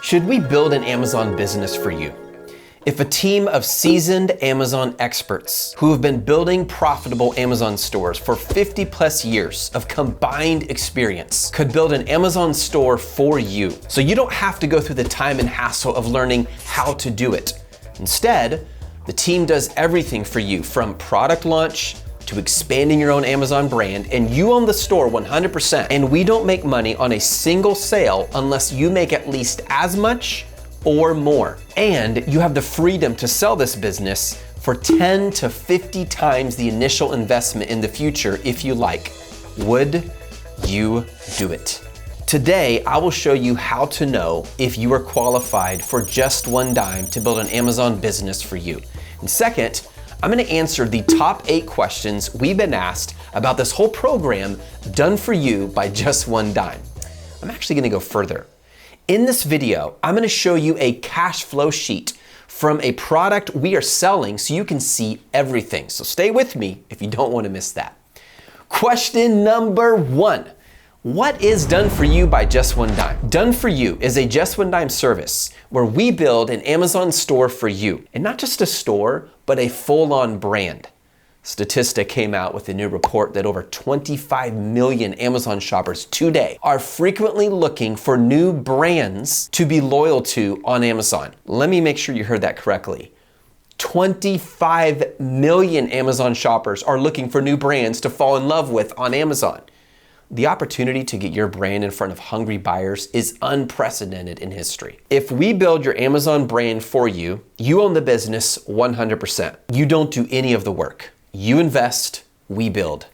Should we build an Amazon business for you? If a team of seasoned Amazon experts who have been building profitable Amazon stores for 50 plus years of combined experience could build an Amazon store for you, so you don't have to go through the time and hassle of learning how to do it. Instead, the team does everything for you, from product launch to expanding your own Amazon brand, and you own the store 100%. And we don't make money on a single sale unless you make at least as much or more. And you have the freedom to sell this business for 10 to 50 times the initial investment in the future if you like. Would you do it? Today, I will show you how to know if you are qualified for just one dime to build an Amazon business for you. And second, I'm gonna answer the top 8 questions we've been asked about this whole program done for you by just one dime. I'm actually gonna go further. In this video, I'm gonna show you a cash flow sheet from a product we are selling so you can see everything. So stay with me if you don't wanna miss that. Question number 1. What is Done For You by Just One Dime? Done For You is a Just One Dime service where we build an Amazon store for you. And not just a store, but a full-on brand. Statista came out with a new report that over 25 million Amazon shoppers today are frequently looking for new brands to be loyal to on Amazon. Let me make sure you heard that correctly. 25 million Amazon shoppers are looking for new brands to fall in love with on Amazon. The opportunity to get your brand in front of hungry buyers is unprecedented in history. If we build your Amazon brand for you, you own the business 100%. You don't do any of the work. You invest, we build,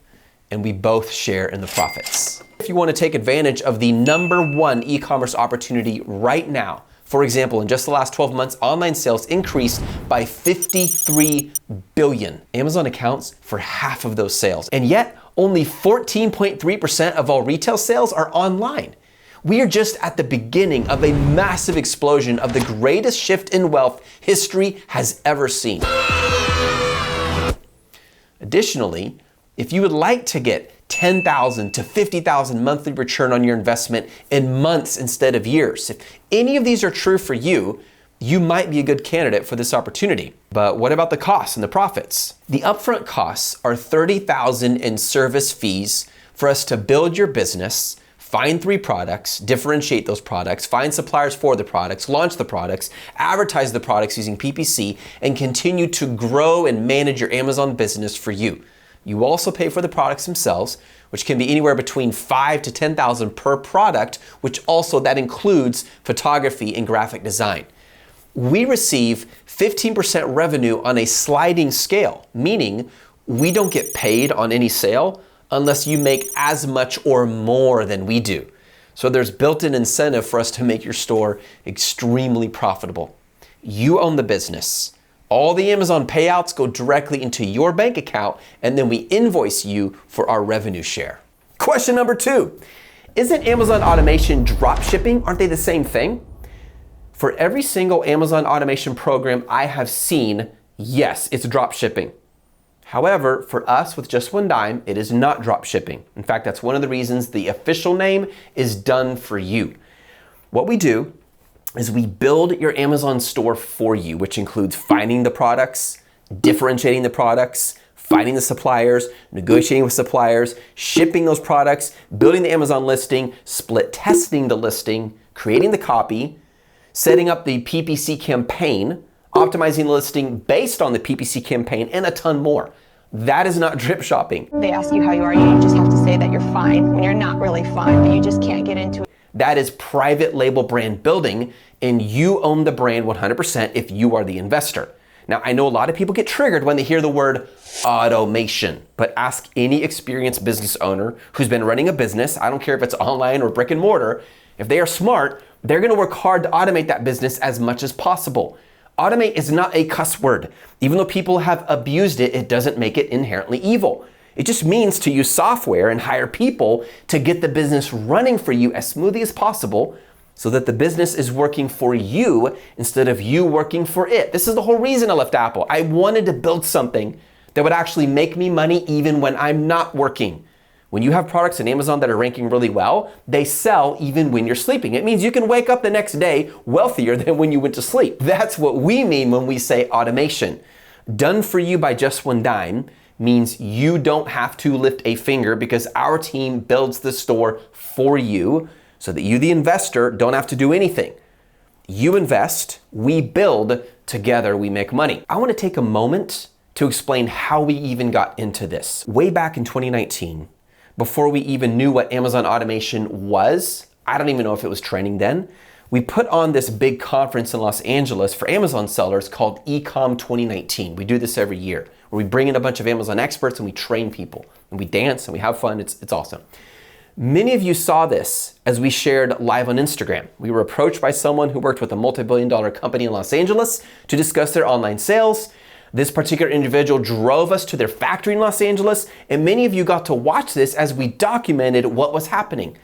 and we both share in the profits. If you want to take advantage of the #1 e-commerce opportunity right now, for example, in just the last 12 months, online sales increased by 53 billion. Amazon accounts for half of those sales, and yet only 14.3% of all retail sales are online. We are just at the beginning of a massive explosion of the greatest shift in wealth history has ever seen. Additionally, if you would like to get 10,000 to 50,000 monthly return on your investment in months instead of years, if any of these are true for you, you might be a good candidate for this opportunity. But what about the costs and the profits? The upfront costs are $30,000 in service fees for us to build your business, find 3 products, differentiate those products, find suppliers for the products, launch the products, advertise the products using PPC, and continue to grow and manage your Amazon business for you. You also pay for the products themselves, which can be anywhere between $5,000 to $10,000 per product, which also that includes photography and graphic design. We receive 15% revenue on a sliding scale, meaning we don't get paid on any sale unless you make as much or more than we do. So there's built-in incentive for us to make your store extremely profitable. You own the business. All the Amazon payouts go directly into your bank account, and then we invoice you for our revenue share. Question number 2. Isn't Amazon automation dropshipping? Aren't they the same thing? For every single Amazon automation program I have seen, yes, it's dropshipping. However, for us with Just One Dime, it is not dropshipping. In fact, that's one of the reasons the official name is Done For You. What we do is we build your Amazon store for you, which includes finding the products, differentiating the products, finding the suppliers, negotiating with suppliers, shipping those products, building the Amazon listing, split testing the listing, creating the copy, setting up the PPC campaign, optimizing the listing based on the PPC campaign, and a ton more. That is not drip shopping. They ask you how you are, you just have to say that you're fine when you're not really fine, but you just can't get into it. That is private label brand building, and you own the brand 100% if you are the investor. Now, I know a lot of people get triggered when they hear the word automation, but ask any experienced business owner who's been running a business, I don't care if it's online or brick and mortar, if they are smart, they're gonna work hard to automate that business as much as possible. Automate is not a cuss word. Even though people have abused it, it doesn't make it inherently evil. It just means to use software and hire people to get the business running for you as smoothly as possible so that the business is working for you instead of you working for it. This is the whole reason I left Apple. I wanted to build something that would actually make me money even when I'm not working. When you have products in Amazon that are ranking really well, they sell even when you're sleeping. It means you can wake up the next day wealthier than when you went to sleep. That's what we mean when we say automation. Done for you by just one dime means you don't have to lift a finger because our team builds the store for you so that you, the investor, don't have to do anything. You invest, we build, together we make money. I want to take a moment to explain how we even got into this. Way back in 2019, before we even knew what Amazon automation was, I don't even know if it was training then, we put on this big conference in Los Angeles for Amazon sellers called Ecom 2019. We do this every year, where we bring in a bunch of Amazon experts and we train people, and we dance and we have fun. It's awesome. Many of you saw this as we shared live on Instagram. We were approached by someone who worked with a multi-billion-dollar company in Los Angeles to discuss their online sales. This particular individual drove us to their factory in Los Angeles, and many of you got to watch this as we documented what was happening.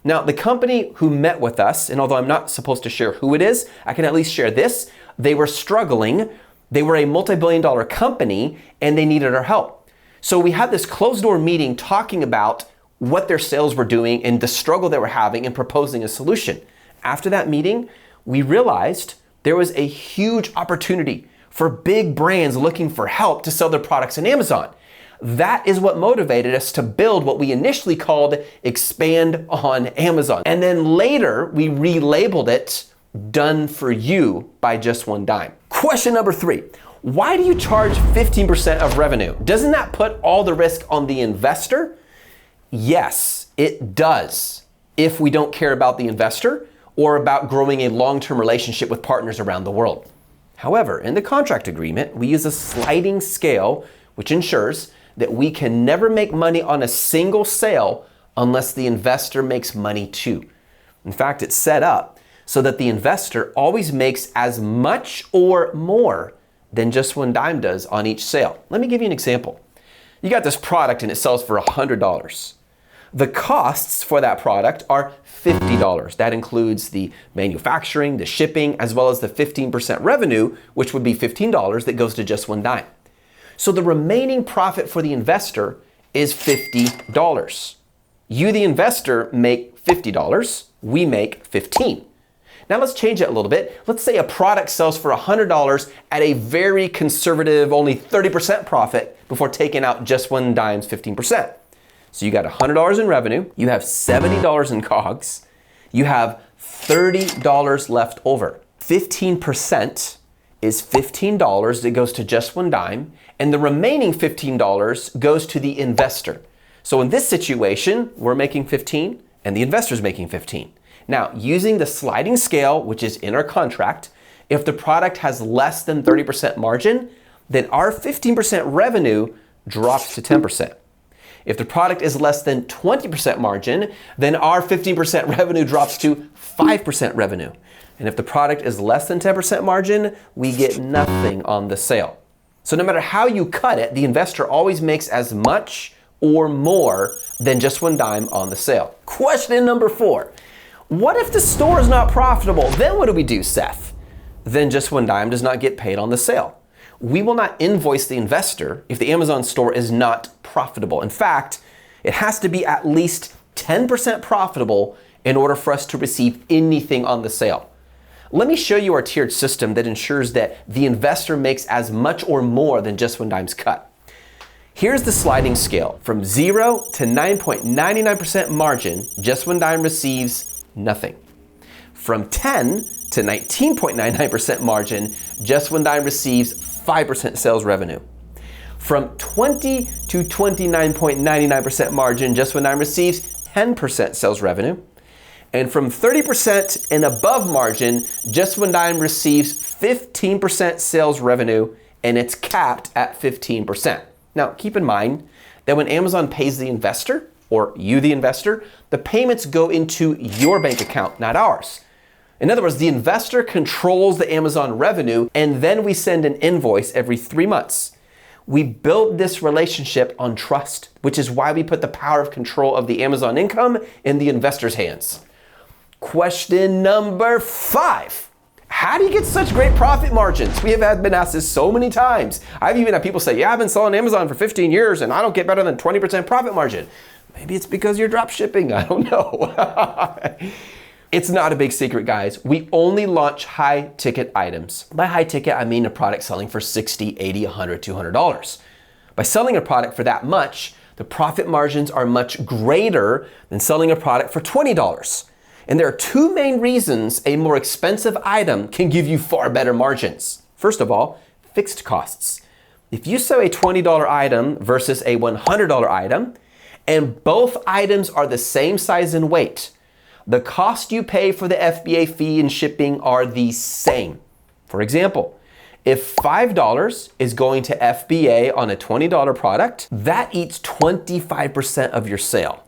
Now, the company who met with us, and although I'm not supposed to share who it is, I can at least share this. They were struggling. They were a multi-billion-dollar company, and they needed our help. So we had this closed-door meeting talking about what their sales were doing and the struggle they were having and proposing a solution. After that meeting, we realized there was a huge opportunity for big brands looking for help to sell their products in Amazon. That is what motivated us to build what we initially called Expand on Amazon. And then later we relabeled it Done for You by Just One Dime. Question number 3. Why do you charge 15% of revenue? Doesn't that put all the risk on the investor? Yes, it does, if we don't care about the investor or about growing a long-term relationship with partners around the world. However, in the contract agreement, we use a sliding scale, which ensures that we can never make money on a single sale unless the investor makes money too. In fact, it's set up so that the investor always makes as much or more than Just One Dime does on each sale. Let me give you an example. You got this product and it sells for $100. The costs for that product are $50. That includes the manufacturing, the shipping, as well as the 15% revenue, which would be $15 that goes to Just One Dime. So the remaining profit for the investor is $50. You, the investor, make $50. We make $15. Now let's change it a little bit. Let's say a product sells for $100 at a very conservative, only 30% profit before taking out Just One Dime's 15%. So you got $100 in revenue, you have $70 in COGS, you have $30 left over. 15% is $15 that goes to Just One Dime, and the remaining $15 goes to the investor. So in this situation, we're making 15 and the investor's making 15. Now, using the sliding scale, which is in our contract, if the product has less than 30% margin, then our 15% revenue drops to 10%. If the product is less than 20% margin, then our 15% revenue drops to 5% revenue. And if the product is less than 10% margin, we get nothing on the sale. So no matter how you cut it, the investor always makes as much or more than Just One Dime on the sale. Question number 4. What if the store is not profitable? Then what do we do, Seth? Then Just One Dime does not get paid on the sale. We will not invoice the investor if the Amazon store is not profitable. In fact, it has to be at least 10% profitable in order for us to receive anything on the sale. Let me show you our tiered system that ensures that the investor makes as much or more than Just One Dime's cut. Here's the sliding scale. From 0 to 9.99% margin, Just One Dime receives nothing. From 10 to 19.99% margin, Just One Dime receives 5% sales revenue. From 20 to 29.99% margin, Just One Dime receives 10% sales revenue. And from 30% and above margin, Just One Dime receives 15% sales revenue, and it's capped at 15%. Now, keep in mind that when Amazon pays the investor, or you, the investor, the payments go into your bank account, not ours. In other words, the investor controls the Amazon revenue, and then we send an invoice every 3 months. We built this relationship on trust, which is why we put the power of control of the Amazon income in the investor's hands. Question number 5. How do you get such great profit margins? We have been asked this so many times. I've even had people say, yeah, I've been selling Amazon for 15 years and I don't get better than 20% profit margin. Maybe it's because you're drop shipping, I don't know. It's not a big secret, guys. We only launch high ticket items. By high ticket, I mean a product selling for $60, $80, $100, $200. By selling a product for that much, the profit margins are much greater than selling a product for $20. And there are two main reasons a more expensive item can give you far better margins. First of all, fixed costs. If you sell a $20 item versus a $100 item, and both items are the same size and weight, the cost you pay for the FBA fee and shipping are the same. For example, if $5 is going to FBA on a $20 product, that eats 25% of your sale.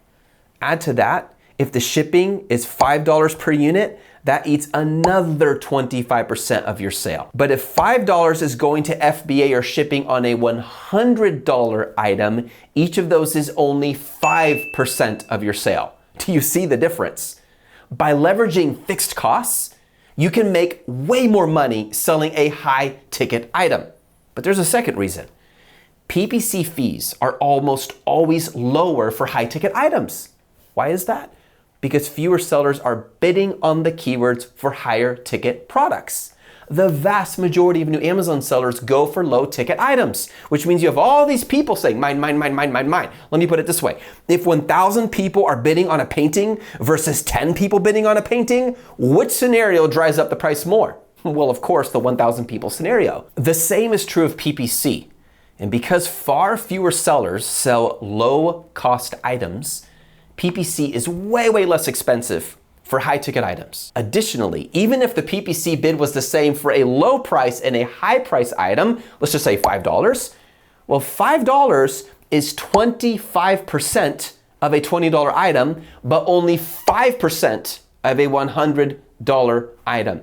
Add to that, if the shipping is $5 per unit, that eats another 25% of your sale. But if $5 is going to FBA or shipping on a $100 item, each of those is only 5% of your sale. Do you see the difference? By leveraging fixed costs, you can make way more money selling a high ticket item. But there's a second reason. PPC fees are almost always lower for high ticket items. Why is that? Because fewer sellers are bidding on the keywords for higher ticket products. The vast majority of new Amazon sellers go for low ticket items, which means you have all these people saying, mine, mine, mine, mine, mine, mine. Let me put it this way. If 1,000 people are bidding on a painting versus 10 people bidding on a painting, which scenario drives up the price more? Well, of course, the 1,000 people scenario. The same is true of PPC. And because far fewer sellers sell low cost items, PPC is way, way less expensive for high ticket items. Additionally, even if the PPC bid was the same for a low price and a high price item, let's just say $5, well, $5 is 25% of a $20 item, but only 5% of a $100 item.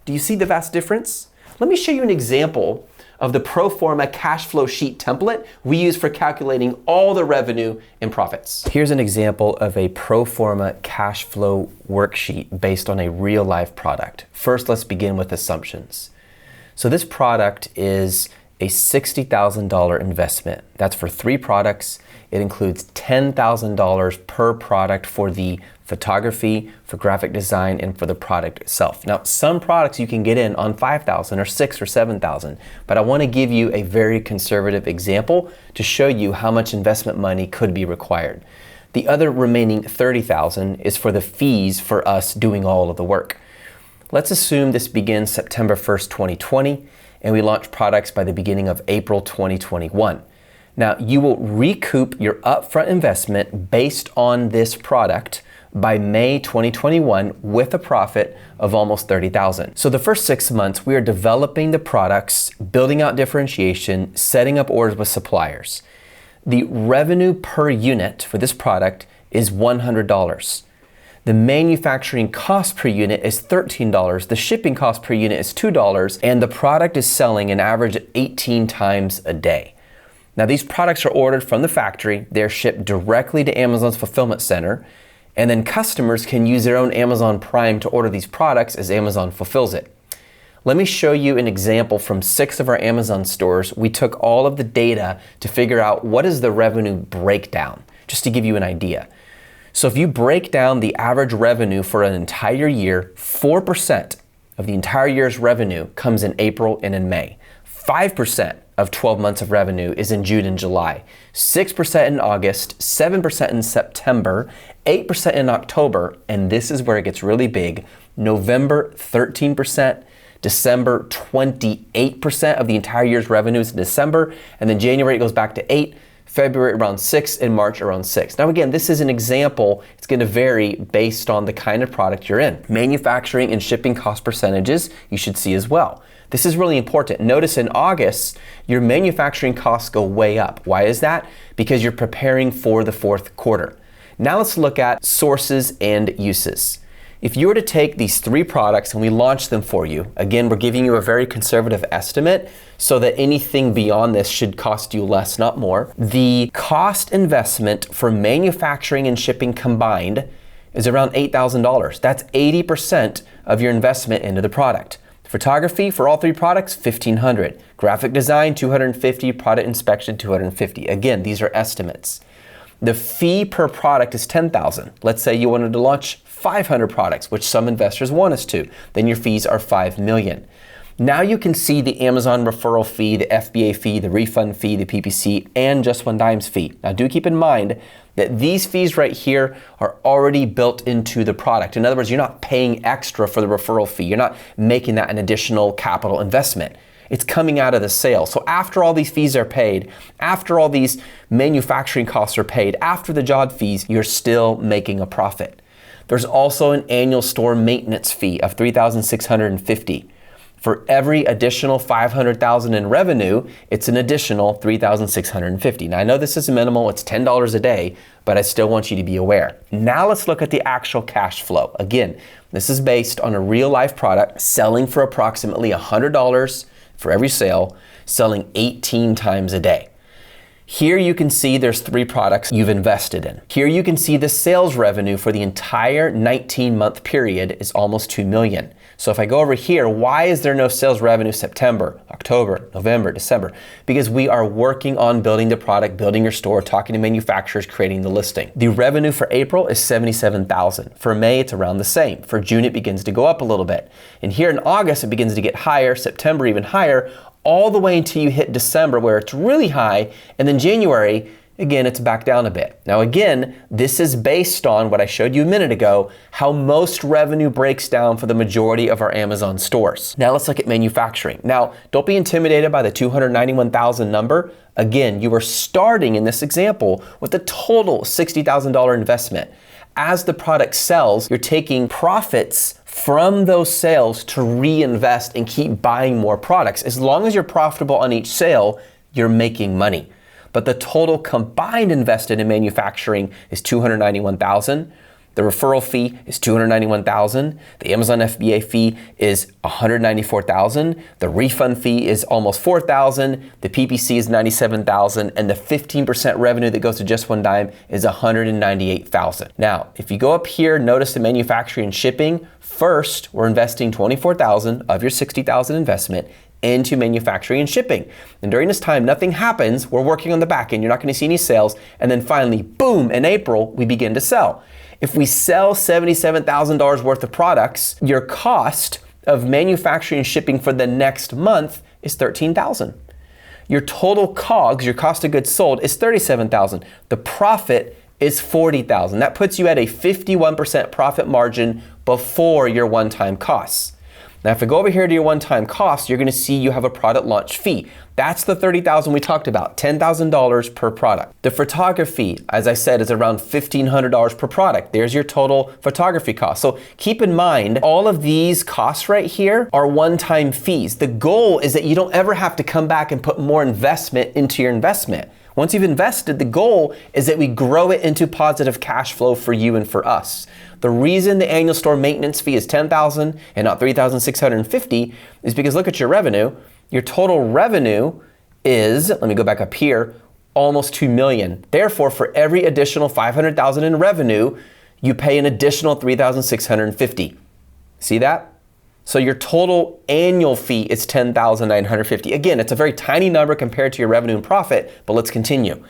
Do you see the vast difference? Let me show you an example of the pro forma cash flow sheet template we use for calculating all the revenue and profits. Here's an example of a pro forma cash flow worksheet based on a real life product. First, let's begin with assumptions. So this product is a $60,000 investment. That's for 3 products. It includes $10,000 per product for the photography, for graphic design, and for the product itself. Now, some products you can get in on $5,000 or $6,000 or $7,000, but I want to give you a very conservative example to show you how much investment money could be required. The other remaining $30,000 is for the fees for us doing all of the work. Let's assume this begins September 1st, 2020, and we launch products by the beginning of April 2021. Now, you will recoup your upfront investment based on this product by May 2021 with a profit of almost $30,000. So the first 6 months, we are developing the products, building out differentiation, setting up orders with suppliers. The revenue per unit for this product is $100. The manufacturing cost per unit is $13, the shipping cost per unit is $2, and the product is selling an average of 18 times a day. Now, these products are ordered from the factory, they're shipped directly to Amazon's fulfillment center, and then customers can use their own Amazon Prime to order these products as Amazon fulfills it. Let me show you an example from 6 of our Amazon stores. We took all of the data to figure out what is the revenue breakdown, just to give you an idea. So if you break down the average revenue for an entire year, 4% of the entire year's revenue comes in April and in May. 5% of 12 months of revenue is in June and July. 6% in August, 7% in September, 8% in October, and this is where it gets really big. November, 13%, December, 28% of the entire year's revenue is in December, and then January it goes back to 8%, February around 6%, and March around 6%. Now again, this is an example. It's going to vary based on the kind of product you're in. Manufacturing and shipping cost percentages you should see as well. This is really important. Notice in August, your manufacturing costs go way up. Why is that? Because you're preparing for the 4th quarter. Now let's look at sources and uses. If you were to take these 3 products and we launch them for you, again, we're giving you a very conservative estimate so that anything beyond this should cost you less, not more. The cost investment for manufacturing and shipping combined is around $8,000. That's 80% of your investment into the product. Photography for all 3 products, $1,500. Graphic design, $250. Product inspection, $250. Again, these are estimates. The fee per product is $10,000. Let's say you wanted to launch 500 products, which some investors want us to. Then your fees are $5 million. Now you can see the Amazon referral fee, the FBA fee, the refund fee, the PPC, and Just One Dime's fee. Now do keep in mind that these fees right here are already built into the product. In other words, you're not paying extra for the referral fee. You're not making that an additional capital investment. It's coming out of the sale. So after all these fees are paid, after all these manufacturing costs are paid, after the JOD fees, you're still making a profit. There's also an annual store maintenance fee of $3,650. For every additional $500,000 in revenue, it's an additional $3,650. Now I know this is minimal, it's $10 a day, but I still want you to be aware. Now let's look at the actual cash flow. Again, this is based on a real life product selling for approximately $100 for every sale, selling 18 times a day. Here you can see there's 3 products you've invested in. Here you can see the sales revenue for the entire 19-month period is almost $2 million. So if I go over here, why is there no sales revenue September, October, November, December? Because we are working on building the product, building your store, talking to manufacturers, creating the listing. The revenue for April is $77,000. For May, it's around the same. For June, it begins to go up a little bit. And here in August, it begins to get higher, September even higher, all the way until you hit December where it's really high, and then January, again, it's back down a bit. Now again, this is based on what I showed you a minute ago, how most revenue breaks down for the majority of our Amazon stores. Now let's look at manufacturing. Now, don't be intimidated by the $291,000 number. Again, you are starting in this example with a total $60,000 investment. As the product sells, you're taking profits from those sales to reinvest and keep buying more products. As long as you're profitable on each sale, you're making money. But the total combined invested in manufacturing is $291,000. The referral fee is $291,000. The Amazon FBA fee is $194,000. The refund fee is almost $4,000. The PPC is $97,000, and the 15% revenue that goes to Just One Dime is $198,000. Now, if you go up here, notice the manufacturing and shipping. First, we're investing $24,000 of your $60,000 investment into manufacturing and shipping. And during this time, nothing happens. We're working on the back end. You're not going to see any sales. And then finally, boom, in April, we begin to sell. If we sell $77,000 worth of products, your cost of manufacturing and shipping for the next month is $13,000. Your total COGS, your cost of goods sold, is $37,000. The profit is $40,000. That puts you at a 51% profit margin before your one-time costs. Now, if I go over here to your one-time cost, you're going to see you have a product launch fee. That's the $30,000 we talked about, $10,000 per product. The photography, as I said, is around $1,500 per product. There's your total photography cost. So keep in mind, all of these costs right here are one-time fees. The goal is that you don't ever have to come back and put more investment into your investment. Once you've invested, the goal is that we grow it into positive cash flow for you and for us. The reason the annual store maintenance fee is $10,000 and not $3,650 is because look at your revenue. Your total revenue is, let me go back up here, almost $2 million. Therefore, for every additional $500,000 in revenue, you pay an additional $3,650. See that? So your total annual fee is $10,950. Again, it's a very tiny number compared to your revenue and profit, but let's continue.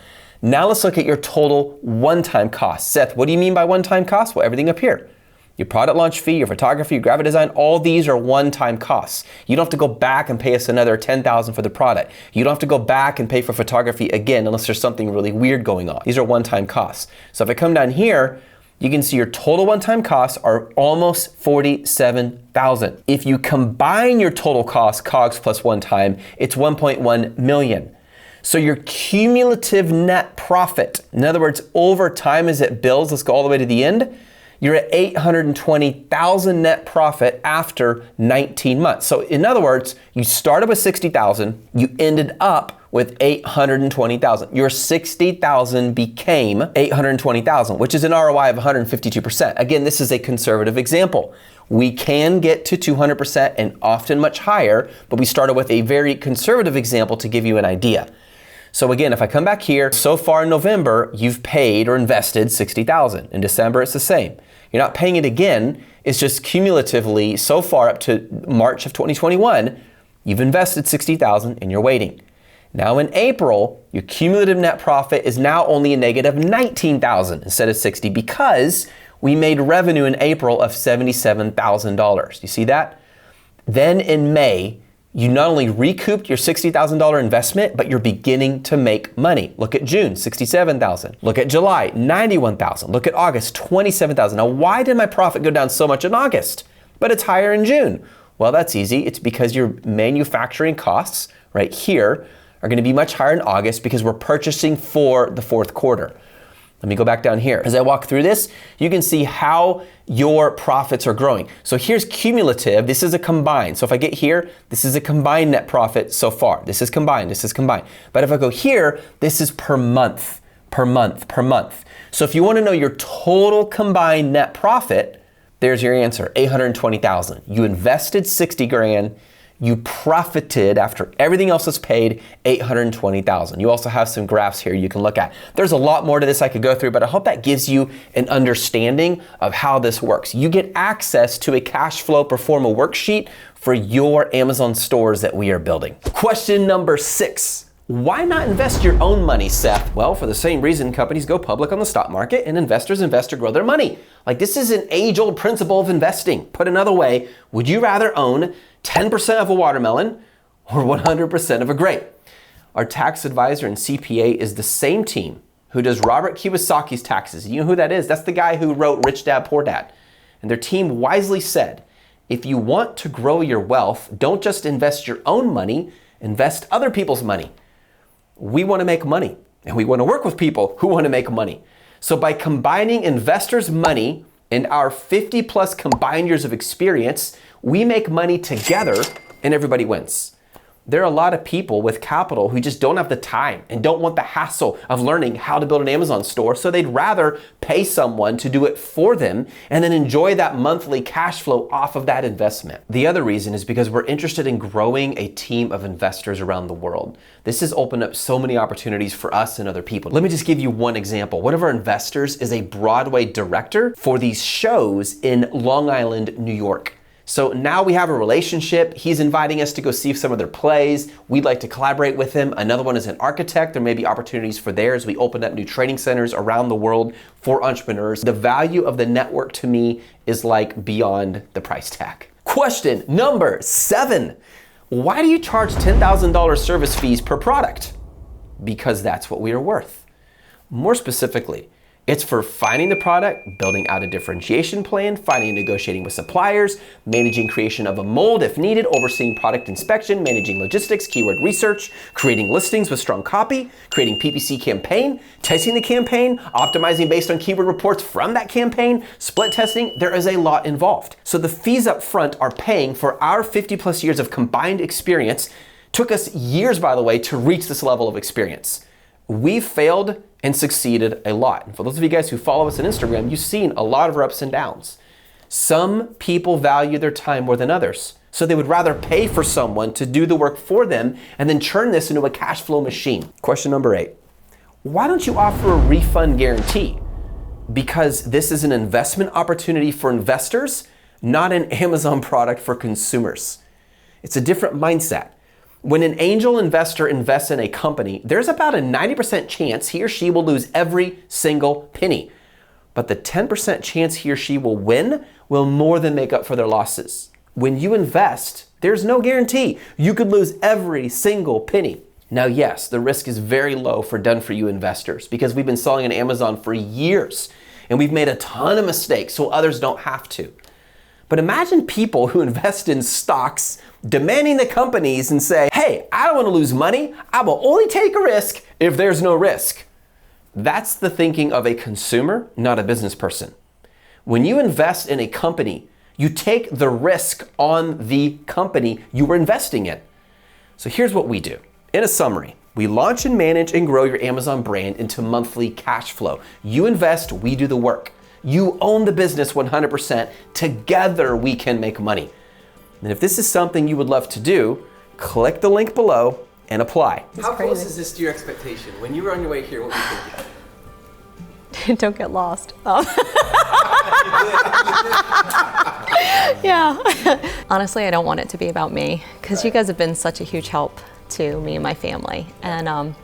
Now let's look at your total one-time cost. Seth, what do you mean by one-time cost? Well, everything up here. Your product launch fee, your photography, your graphic design, all these are one-time costs. You don't have to go back and pay us another $10,000 for the product. You don't have to go back and pay for photography again unless there's something really weird going on. These are one-time costs. So if I come down here, you can see your total one-time costs are almost $47,000. If you combine your total cost, COGS plus one-time, it's $1.1 million. So your cumulative net profit, in other words, over time as it builds, let's go all the way to the end, you're at $820,000 net profit after 19 months. So in other words, you started with $60,000, you ended up with $820,000. Your $60,000 became $820,000, which is an ROI of 152%. Again, this is a conservative example. We can get to 200% and often much higher, but we started with a very conservative example to give you an idea. So again, if I come back here, so far in November, you've paid or invested $60,000. In December, it's the same. You're not paying it again. It's just cumulatively, so far up to March of 2021, you've invested $60,000 and you're waiting. Now in April, your cumulative net profit is now only a negative $19,000 instead of $60 because we made revenue in April of $77,000. You see that? Then in May, you not only recouped your $60,000 investment, but you're beginning to make money. Look at June, $67,000. Look at July, $91,000. Look at August, $27,000. Now, why did my profit go down so much in August, but it's higher in June? Well, that's easy. It's because your manufacturing costs right here are going to be much higher in August because we're purchasing for the fourth quarter. Let me go back down here. As I walk through this, you can see how your profits are growing. So here's cumulative. This is a combined. So if I get here, this is a combined net profit so far. This is combined, this is combined. But if I go here, this is per month, per month, per month. So if you want to know your total combined net profit, there's your answer, $820,000. You invested 60 grand. You profited after everything else is paid, $820,000. You also have some graphs here you can look at. There's a lot more to this I could go through, but I hope that gives you an understanding of how this works. You get access to a cash flow performa worksheet for your Amazon stores that we are building. Question number 6. Why not invest your own money, Seth? Well, for the same reason companies go public on the stock market and investors invest to grow their money. Like, this is an age-old principle of investing. Put another way, would you rather own 10% of a watermelon or 100% of a grape? Our tax advisor and CPA is the same team who does Robert Kiyosaki's taxes. You know who that is? That's the guy who wrote Rich Dad, Poor Dad. And their team wisely said, if you want to grow your wealth, don't just invest your own money, invest other people's money. We want to make money, and we want to work with people who want to make money. So by combining investors' money and our 50 plus combined years of experience, we make money together and everybody wins. There are a lot of people with capital who just don't have the time and don't want the hassle of learning how to build an Amazon store, so they'd rather pay someone to do it for them and then enjoy that monthly cash flow off of that investment. The other reason is because we're interested in growing a team of investors around the world. This has opened up so many opportunities for us and other people. Let me just give you one example. One of our investors is a Broadway director for these shows in Long Island, New York. So now we have a relationship. He's inviting us to go see some of their plays. We'd like to collaborate with him. Another one is an architect. There may be opportunities for theirs. We opened up new training centers around the world for entrepreneurs. The value of the network to me is like beyond the price tag. Question number 7. Why do you charge $10,000 service fees per product? Because that's what we are worth. More specifically, it's for finding the product, building out a differentiation plan, finding and negotiating with suppliers, managing creation of a mold if needed, overseeing product inspection, managing logistics, keyword research, creating listings with strong copy, creating PPC campaign, testing the campaign, optimizing based on keyword reports from that campaign, split testing. There is a lot involved. So the fees up front are paying for our 50 plus years of combined experience. Took us years, by the way, to reach this level of experience. We've failed and succeeded a lot. And for those of you guys who follow us on Instagram, you've seen a lot of our ups and downs. Some people value their time more than others. So they would rather pay for someone to do the work for them and then turn this into a cash flow machine. Question number 8. Why don't you offer a refund guarantee? Because this is an investment opportunity for investors, not an Amazon product for consumers. It's a different mindset. When an angel investor invests in a company, there's about a 90% chance he or she will lose every single penny. But the 10% chance he or she will win will more than make up for their losses. When you invest, there's no guarantee. You could lose every single penny. Now, yes, the risk is very low for done-for-you investors because we've been selling on Amazon for years and we've made a ton of mistakes so others don't have to. But imagine people who invest in stocks demanding the companies and say, hey, I don't want to lose money. I will only take a risk if there's no risk. That's the thinking of a consumer, not a business person. When you invest in a company, you take the risk on the company you were investing in. So here's what we do. In a summary, we launch and manage and grow your Amazon brand into monthly cash flow. You invest, we do the work. You own the business 100%. Together we can make money. And if this is something you would love to do, click the link below and apply. How close is this to your expectation? When you were on your way here, what were you thinking? Don't get lost. Yeah. Honestly, I don't want it to be about me because you guys have been such a huge help to me and my family. And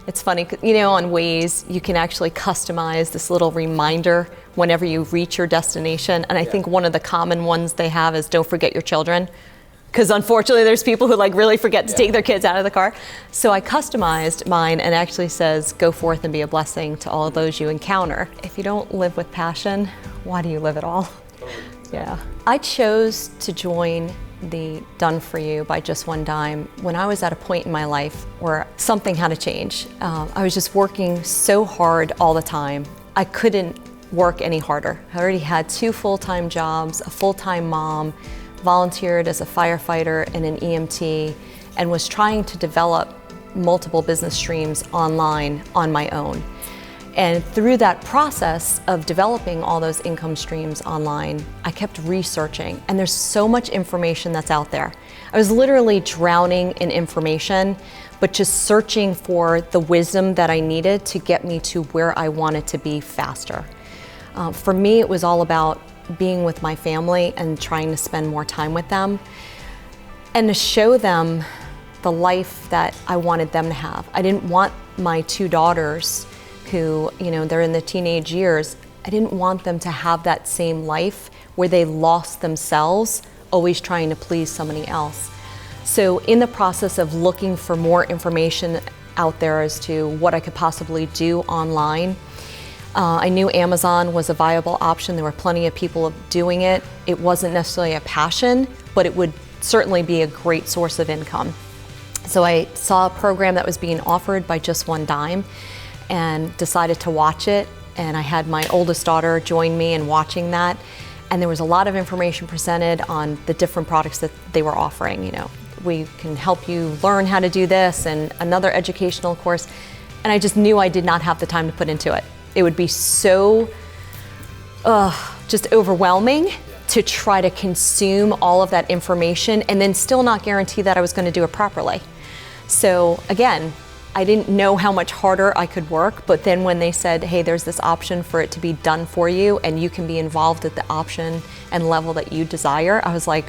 it's funny, on Waze, you can actually customize this little reminder whenever you reach your destination. And I think one of the common ones they have is don't forget your children. Because unfortunately, there's people who really forget to take their kids out of the car. So I customized mine and actually says, go forth and be a blessing to all those you encounter. If you don't live with passion, why do you live at all? Yeah. I chose to join the Done For You by Just One Dime when I was at a point in my life where something had to change. I was just working so hard all the time. I couldn't work any harder. I already had 2 full-time jobs, a full-time mom, volunteered as a firefighter and an EMT, and was trying to develop multiple business streams online on my own. And through that process of developing all those income streams online, I kept researching, and there's so much information that's out there. I was literally drowning in information, but just searching for the wisdom that I needed to get me to where I wanted to be faster. For me, it was all about being with my family and trying to spend more time with them and to show them the life that I wanted them to have. I didn't want my 2 daughters who, they're in the teenage years, I didn't want them to have that same life where they lost themselves, always trying to please somebody else. So in the process of looking for more information out there as to what I could possibly do online, I knew Amazon was a viable option. There were plenty of people doing it. It wasn't necessarily a passion, but it would certainly be a great source of income. So I saw a program that was being offered by Just One Dime and decided to watch it. And I had my oldest daughter join me in watching that. And there was a lot of information presented on the different products that they were offering. We can help you learn how to do this, and another educational course. And I just knew I did not have the time to put into it. It would be so just overwhelming to try to consume all of that information and then still not guarantee that I was going to do it properly. So again, I didn't know how much harder I could work, but then when they said, hey, there's this option for it to be done for you and you can be involved at the option and level that you desire, I was like,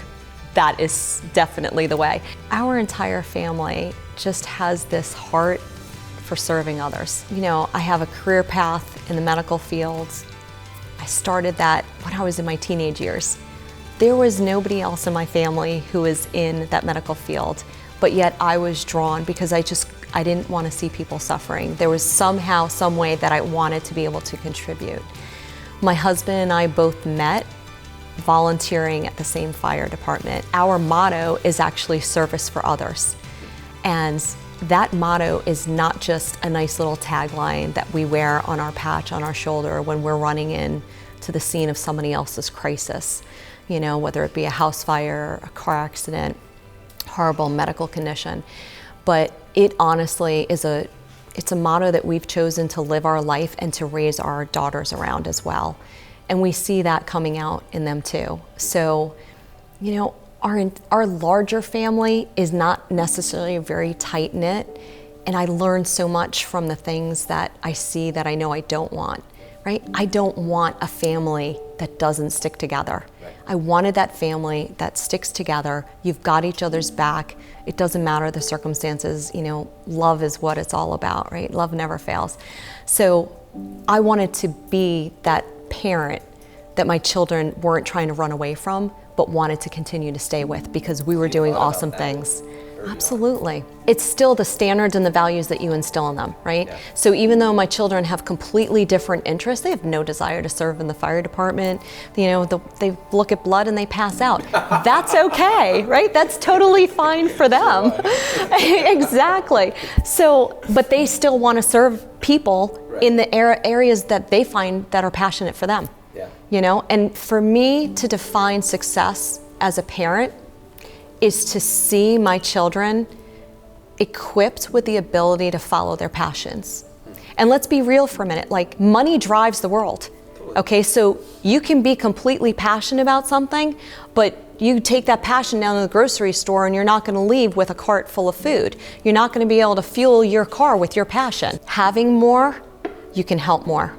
that is definitely the way. Our entire family just has this heart for serving others. I have a career path in the medical field. I started that when I was in my teenage years. There was nobody else in my family who was in that medical field, but yet I was drawn because I didn't want to see people suffering. There was somehow, some way that I wanted to be able to contribute. My husband and I both met volunteering at the same fire department. Our motto is actually service for others. And that motto is not just a nice little tagline that we wear on our patch on our shoulder when we're running in to the scene of somebody else's crisis, whether it be a house fire, a car accident, horrible medical condition. But it honestly is it's a motto that we've chosen to live our life and to raise our daughters around as well. And we see that coming out in them too. So, our larger family is not necessarily very tight-knit, and I learned so much from the things that I see that I know I don't want, right? I don't want a family that doesn't stick together. Right. I wanted that family that sticks together. You've got each other's back. It doesn't matter the circumstances, love is what it's all about, right? Love never fails. So I wanted to be that parent that my children weren't trying to run away from, but wanted to continue to stay with because we were doing awesome things. Absolutely. It's still the standards and the values that you instill in them, right? Yeah. So even though my children have completely different interests, they have no desire to serve in the fire department. They look at blood and they pass out. That's okay, right? That's totally fine for them. Exactly. So, but they still want to serve people in the areas that they find that are passionate for them. Yeah. And for me to define success as a parent is to see my children equipped with the ability to follow their passions. And let's be real for a minute, money drives the world. Okay, so you can be completely passionate about something, but you take that passion down to the grocery store and you're not going to leave with a cart full of food. You're not going to be able to fuel your car with your passion. Having more, you can help more,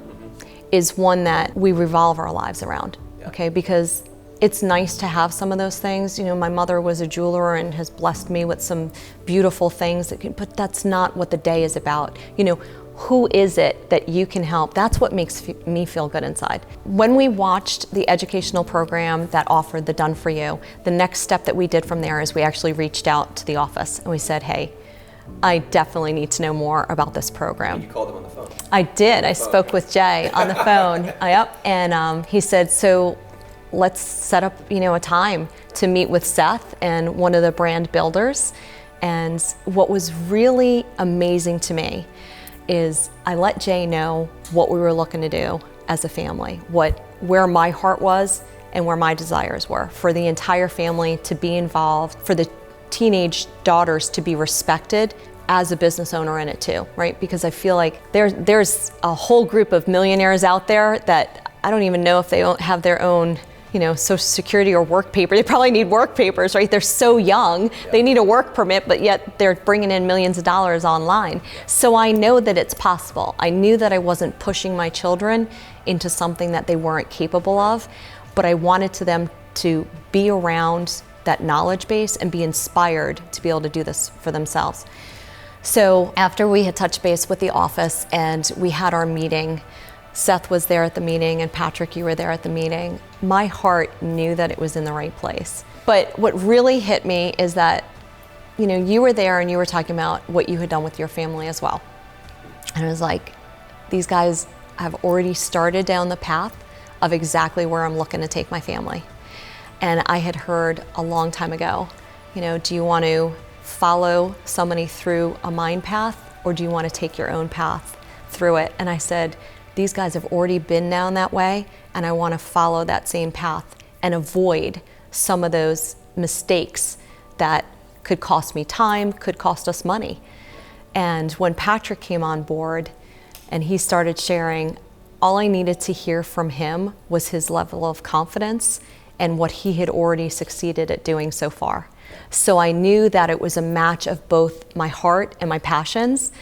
is one that we revolve our lives around. Okay, because it's nice to have some of those things. You know, my mother was a jeweler and has blessed me with some beautiful things, but that's not what the day is about. You know, who is it that you can help? That's what makes me feel good inside. When we watched the educational program that offered the Done For You, the next step that we did from there is we actually reached out to the office and we said, hey, I definitely need to know more about this program. And you called them on the phone. I did. I spoke with Jay on the phone. Yep. And he said, so let's set up, you know, a time to meet with Seth and one of the brand builders. And what was really amazing to me is I let Jay know what we were looking to do as a family, where my heart was and where my desires were for the entire family to be involved, for the teenage daughters to be respected as a business owner in it too, right? Because I feel like there's a whole group of millionaires out there that I don't even know if they don't have their own, you know, social security or work paper. They probably need work papers, right? They're so young, they need a work permit, but yet they're bringing in millions of dollars online. So I know that it's possible. I knew that I wasn't pushing my children into something that they weren't capable of, but I wanted them to be around that knowledge base and be inspired to be able to do this for themselves. So after we had touched base with the office and we had our meeting, Seth was there at the meeting and Patrick, you were there at the meeting, my heart knew that it was in the right place. But what really hit me is that, you know, you were there and you were talking about what you had done with your family as well. And I was like, these guys have already started down the path of exactly where I'm looking to take my family. And I had heard a long time ago, you know, do you want to follow somebody through a mind path or do you want to take your own path through it? And I said, these guys have already been down that way and I want to follow that same path and avoid some of those mistakes that could cost me time, could cost us money. And when Patrick came on board and he started sharing, all I needed to hear from him was his level of confidence and what he had already succeeded at doing so far. So I knew that it was a match of both my heart and my passions,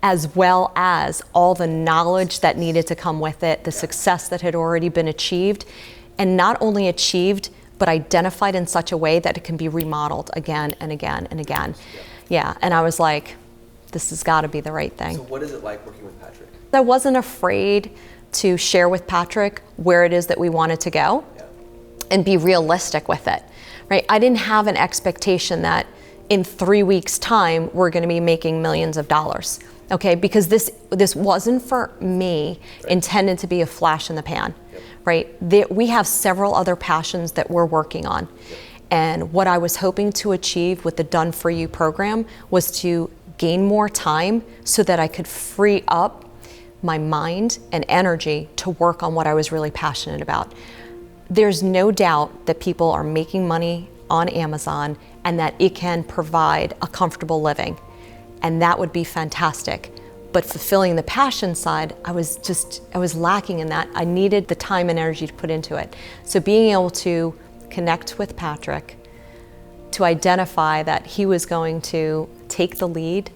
as well as all the knowledge that needed to come with it, the success that had already been achieved, and not only achieved, but identified in such a way that it can be remodeled again and again and again. Yeah, and I was like, this has got to be the right thing. So what is it like working with Patrick? I wasn't afraid to share with Patrick where it is that we wanted to go and be realistic with it, right? I didn't have an expectation that in 3 weeks' time, we're gonna be making millions of dollars, okay? Because this wasn't for me intended to be a flash in the pan, right? We have several other passions that we're working on. And what I was hoping to achieve with the Done For You program was to gain more time so that I could free up my mind and energy to work on what I was really passionate about. There's no doubt that people are making money on Amazon and that it can provide a comfortable living. And that would be fantastic. But fulfilling the passion side, I was lacking in that. I needed the time and energy to put into it. So being able to connect with Patrick, to identify that he was going to take the lead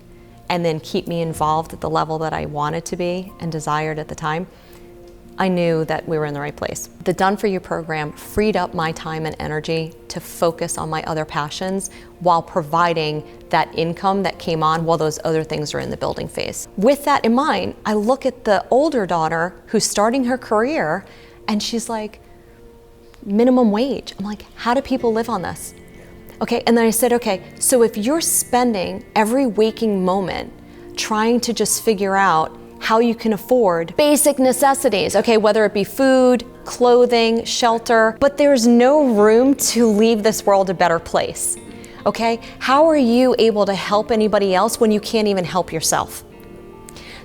and then keep me involved at the level that I wanted to be and desired at the time, I knew that we were in the right place. The Done For You program freed up my time and energy to focus on my other passions while providing that income that came on while those other things are in the building phase. With that in mind, I look at the older daughter who's starting her career and she's like, minimum wage. I'm like, how do people live on this? Okay, and then I said, okay, so if you're spending every waking moment trying to just figure out how you can afford basic necessities, okay, whether it be food, clothing, shelter, but there's no room to leave this world a better place, okay? How are you able to help anybody else when you can't even help yourself?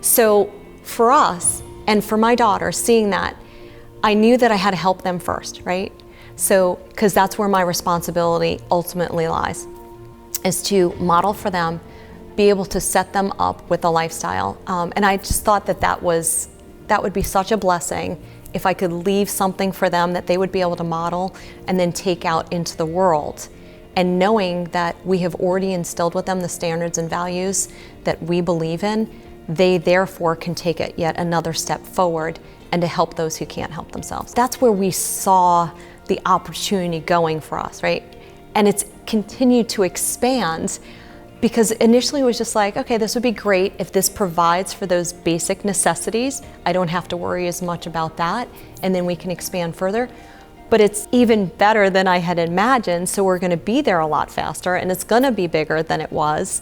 So for us, and for my daughter, seeing that, I knew that I had to help them first, right? So, because that's where my responsibility ultimately lies, is to model for them, be able to set them up with a lifestyle. And I just thought that would be such a blessing if I could leave something for them that they would be able to model and then take out into the world. And knowing that we have already instilled with them the standards and values that we believe in, they therefore can take it yet another step forward and to help those who can't help themselves. That's where we saw the opportunity going for us, right? And it's continued to expand because initially it was just like, okay, this would be great if this provides for those basic necessities. I don't have to worry as much about that, and then we can expand further. But it's even better than I had imagined, so we're gonna be there a lot faster, and it's gonna be bigger than it was.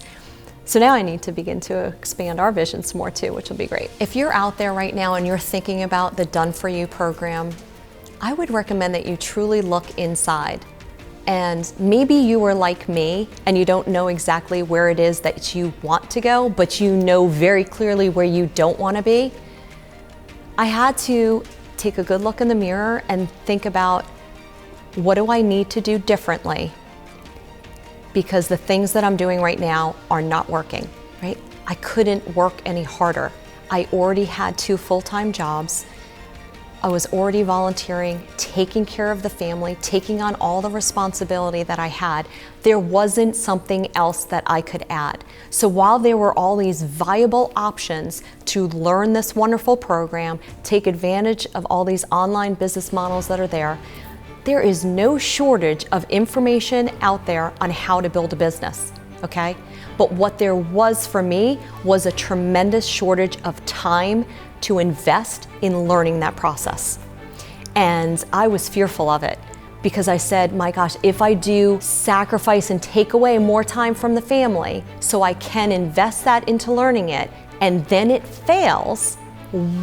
So now I need to begin to expand our vision some more too, which will be great. If you're out there right now and you're thinking about the Done For You program, I would recommend that you truly look inside. And maybe you were like me and you don't know exactly where it is that you want to go, but you know very clearly where you don't want to be. I had to take a good look in the mirror and think about, what do I need to do differently? Because the things that I'm doing right now are not working, right? I couldn't work any harder. I already had 2 full-time jobs. I was already volunteering, taking care of the family, taking on all the responsibility that I had. There wasn't something else that I could add. So while there were all these viable options to learn this wonderful program, take advantage of all these online business models that are there is no shortage of information out there on how to build a business, okay? But what there was for me was a tremendous shortage of time to invest in learning that process. And I was fearful of it because I said, my gosh, if I do sacrifice and take away more time from the family so I can invest that into learning it and then it fails,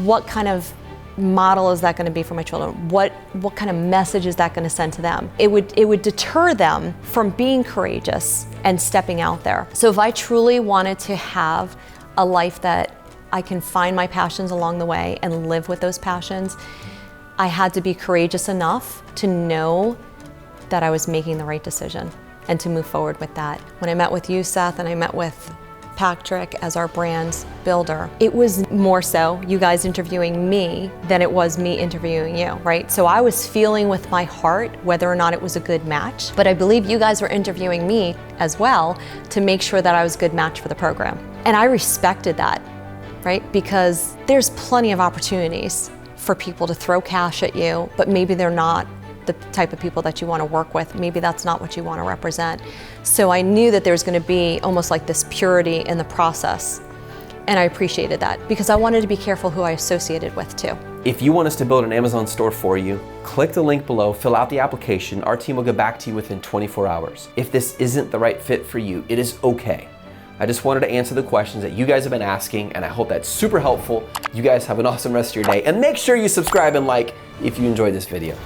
what kind of model is that going to be for my children? What kind of message is that going to send to them? It would deter them from being courageous and stepping out there. So if I truly wanted to have a life that I can find my passions along the way and live with those passions, I had to be courageous enough to know that I was making the right decision and to move forward with that. When I met with you, Seth, and I met with Patrick as our brand builder, it was more so you guys interviewing me than it was me interviewing you, right? So I was feeling with my heart whether or not it was a good match, but I believe you guys were interviewing me as well to make sure that I was a good match for the program. And I respected that, right? Because there's plenty of opportunities for people to throw cash at you, but maybe they're not the type of people that you want to work with. Maybe that's not what you want to represent. So I knew that there's going to be almost like this purity in the process. And I appreciated that because I wanted to be careful who I associated with too. If you want us to build an Amazon store for you, click the link below, fill out the application. Our team will get back to you within 24 hours. If this isn't the right fit for you, it is okay. I just wanted to answer the questions that you guys have been asking, and I hope that's super helpful. You guys have an awesome rest of your day, and make sure you subscribe and like if you enjoyed this video.